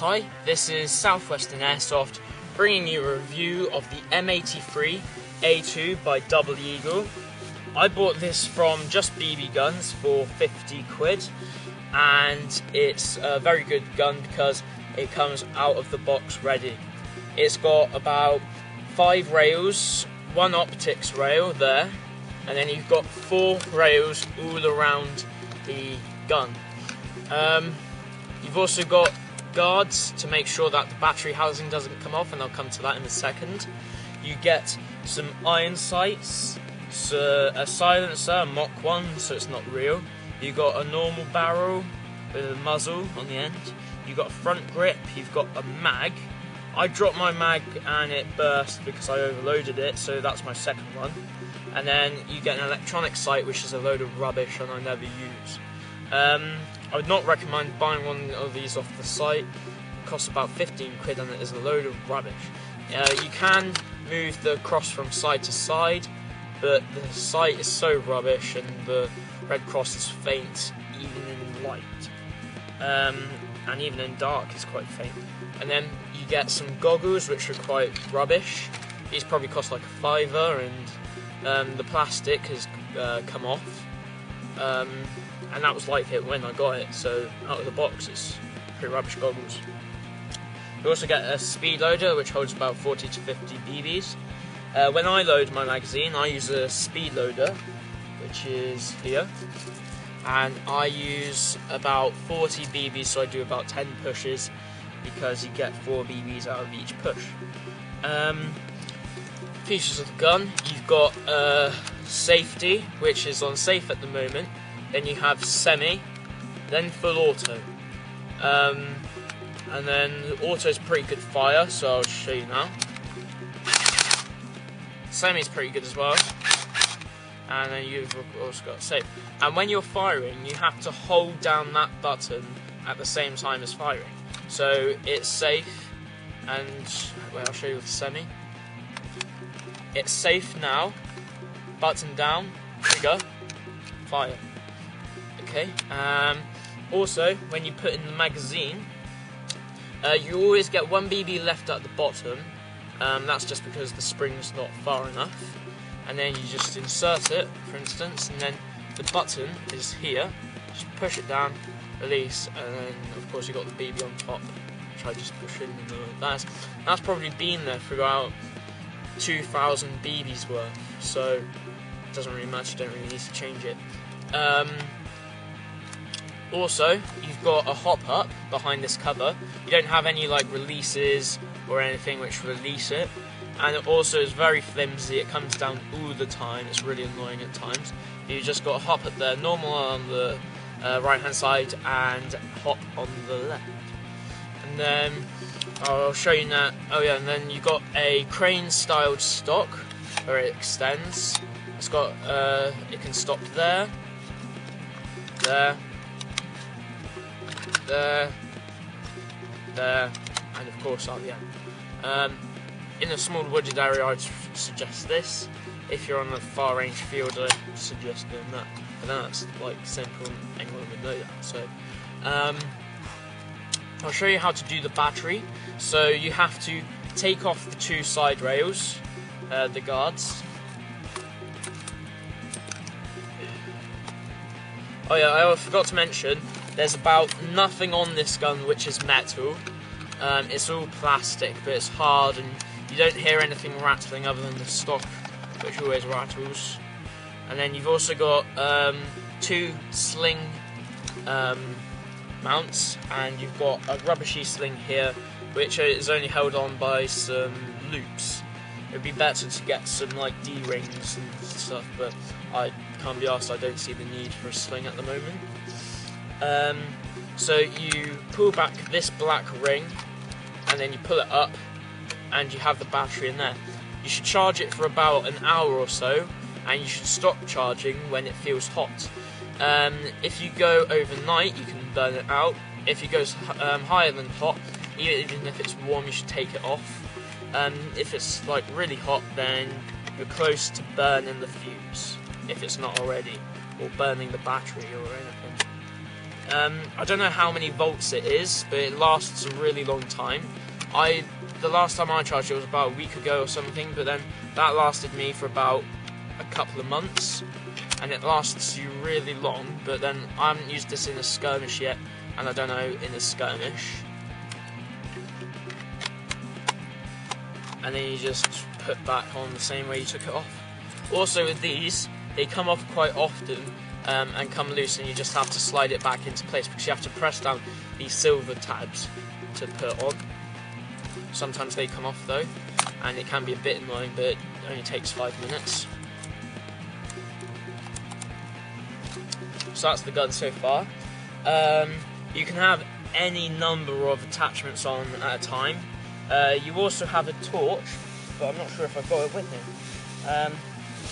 Hi, this is Southwestern Airsoft bringing you a review of the M83-A2 by Double Eagle. I bought this from Just BB Guns for 50 quid, and it's a very good gun because it comes out of the box ready. It's got about 5 rails, 1 optics rail there, and then you've got 4 rails all around the gun. You've also got guards to make sure that the battery housing doesn't come off, and I'll come to that in a second. You get some iron sights, a silencer, a mock one, so it's not real. You've got a normal barrel with a muzzle on the end. You've got a front grip, you've got a mag. I dropped my mag and it burst because I overloaded it, so that's my second one. And then you get an electronic sight, which is a load of rubbish and I never use. I would not recommend buying one of these off the site. It costs about 15 quid and it is a load of rubbish. You can move the cross from side to side, but the sight is so rubbish and the red cross is faint even in light. And even in dark it's quite faint. And then you get some goggles which are quite rubbish. These probably cost like a £5, and the plastic has come off. And that was like it when I got it, so out of the box it's pretty rubbish goggles. You also get a speed loader which holds about 40 to 50 BBs. When I load my magazine I use a speed loader, which is here, and I use about 40 BBs, so I do about 10 pushes because you get 4 BBs out of each push. Features of the gun: you've got safety, which is on safe at the moment. Then you have semi, then full auto, and then auto is pretty good fire, so I'll show you now. Semi is pretty good as well, and then you've also got safe. And when you're firing, you have to hold down that button at the same time as firing. So it's safe, and well, I'll show you with semi. It's safe now, button down, trigger, fire. Okay. Also, when you put in the magazine, you always get 1 BB left at the bottom. That's just because the spring's not far enough. And then you just insert it, for instance, and then the button is here. Just push it down, release, and then of course you got the BB on top, which I just push in. That's probably been there for about 2,000 BBs worth. So it doesn't really matter. You don't really need to change it. Also, you've got a hop-up behind this cover. You don't have any like releases or anything which release it, and it also is very flimsy. It comes down all the time. It's really annoying at times. You just got a hop-up there, normal on the right-hand side, and hop on the left. And then I'll show you now. Oh yeah, and then you got a crane-styled stock where it extends. It's got it can stop there, there, there, and of course at the end. In a small wooded area I'd suggest this. If you're on a far range field I'd suggest doing that. But that's like simple, anyone would know that. So I'll show you how to do the battery. So you have to take off the 2 side rails, the guards. Oh yeah, I forgot to mention, there's about nothing on this gun which is metal. It's all plastic, but it's hard and you don't hear anything rattling other than the stock, which always rattles. And then you've also got 2 sling mounts, and you've got a rubbishy sling here, which is only held on by some loops. It would be better to get some like D-rings and stuff, but I can't be arsed, I don't see the need for a sling at the moment. So you pull back this black ring, and then you pull it up, and you have the battery in there. You should charge it for about an hour or so, and you should stop charging when it feels hot. If you go overnight, you can burn it out. If it goes higher than hot, even if it's warm, you should take it off. If it's like really hot, then you're close to burning the fuse, if it's not already, or burning the battery or anything. I don't know how many volts it is, but it lasts a really long time. The last time I charged it was about a week ago or something, but then that lasted me for about a couple of months, and it lasts you really long. But then I haven't used this in a skirmish yet, and I don't know in a skirmish. And then you just put back on the same way you took it off. Also with these, they come off quite often and come loose, and you just have to slide it back into place because you have to press down these silver tabs to put on. Sometimes they come off though, and it can be a bit annoying, but it only takes 5 minutes. So that's the gun so far. You can have any number of attachments on at a time. You also have a torch, but I'm not sure if I've got it with me.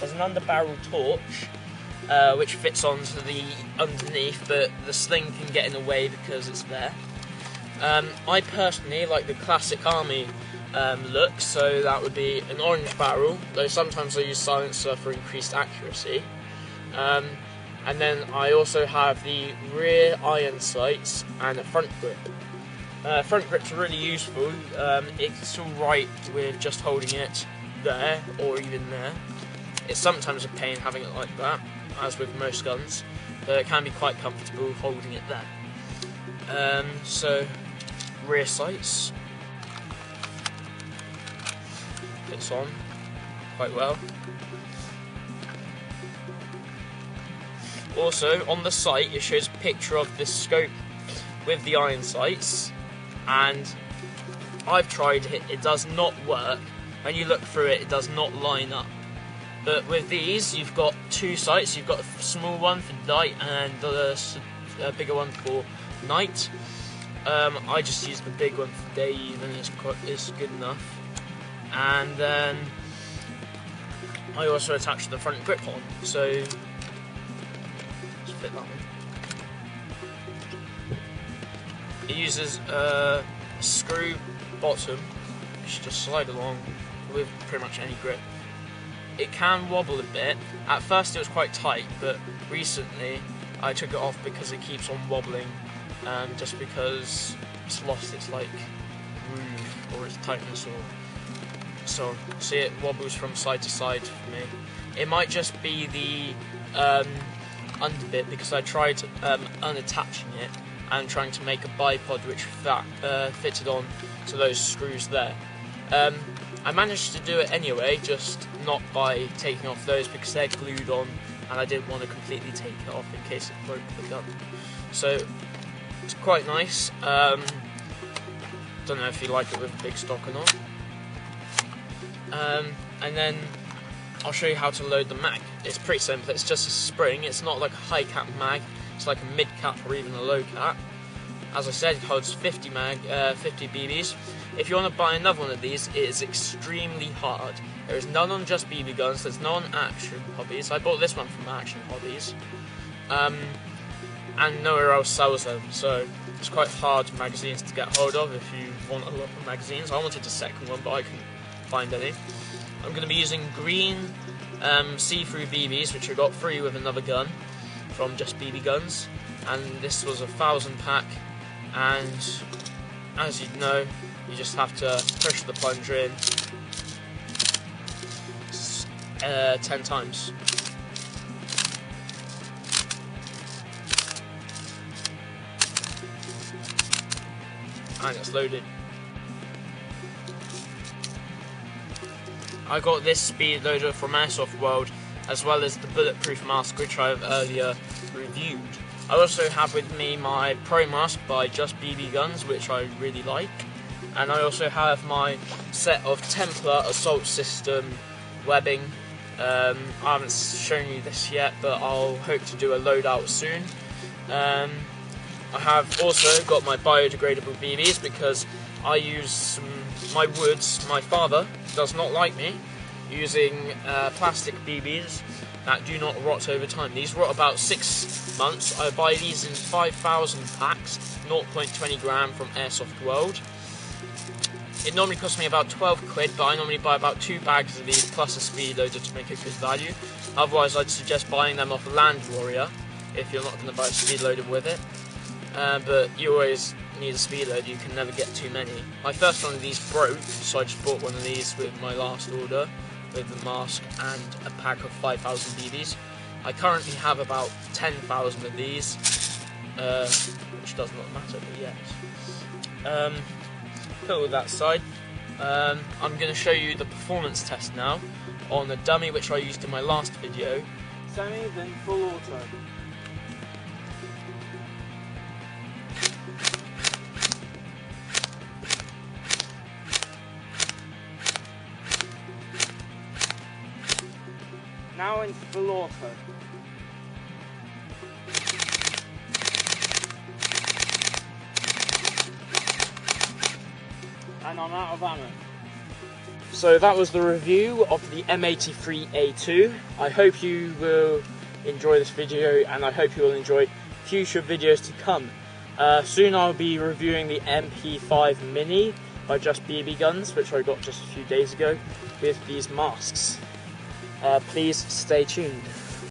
There's an underbarrel torch, which fits onto the underneath, but the sling can get in the way because it's there. I personally like the classic army look, so that would be an orange barrel, though sometimes I use silencer for increased accuracy. And then I also have the rear iron sights and a front grip. Front grip's really useful. It's alright with just holding it there or even there. It's sometimes a pain having it like that, as with most guns, but it can be quite comfortable holding it there. So, rear sights. Fits on quite well. Also, on the sight, it shows a picture of the scope with the iron sights, and I've tried it, it does not work. When you look through it, it does not line up. But with these, you've got two sights. You've got a small one for night and a bigger one for night. I just use the big one for day, even it's good enough. And then I also attach the front grip on, so let's fit that one. It uses a screw bottom, which you just slide along with pretty much any grip. It can wobble a bit. At first it was quite tight, but recently I took it off because it keeps on wobbling, just because it's lost its like groove or its tightness or so on. See, it wobbles from side to side for me. It might just be the under bit, because I tried unattaching it and trying to make a bipod which fitted on to those screws there. I managed to do it anyway, just not by taking off those because they're glued on and I didn't want to completely take it off in case it broke the gun. So it's quite nice. Don't know if you like it with a big stock or not. And then I'll show you how to load the mag. It's pretty simple. It's just a spring. It's not like a high cap mag. It's like a mid cap or even a low cap. As I said, it holds 50 BBs. If you want to buy another one of these, it is extremely hard. There is none on Just BB Guns. There's none on Action Hobbies. I bought this one from Action Hobbies, and nowhere else sells them. So it's quite hard magazines to get hold of if you want a lot of magazines. I wanted a second one, but I couldn't find any. I'm going to be using green see-through BBs, which I got free with another gun from Just BB Guns, and this was a 1,000 pack. And as you know, you just have to push the plunger in 10 times. And it's loaded. I got this speed loader from Airsoft World, as well as the bulletproof mask which I've earlier reviewed. I also have with me my Pro Mask by Just BB Guns, which I really like. And I also have my set of Templar Assault System webbing. I haven't shown you this yet, but I'll hope to do a loadout soon. I have also got my biodegradable BBs because I use my woods. My father does not like me using plastic BBs that do not rot over time. These rot about 6 months. I buy these in 5,000 packs, 0.20 gram from Airsoft World. It normally costs me about 12 quid, but I normally buy about 2 bags of these plus a speed loader to make a good value. Otherwise, I'd suggest buying them off Land Warrior if you're not going to buy a speed loader with it. but you always need a speed loader, you can never get too many. My first one of these broke, so I just bought one of these with my last order, with the mask and a pack of 5,000 BBs. I currently have about 10,000 of these, which does not matter, but yes. Put all that aside. I'm going to show you the performance test now on the dummy which I used in my last video. Semi, then full auto. Now into full auto. And I'm out of ammo. So that was the review of the M83-A2. I hope you will enjoy this video, and I hope you will enjoy future videos to come. Soon I'll be reviewing the MP5 Mini by Just BB Guns, which I got just a few days ago, with these masks. Please stay tuned.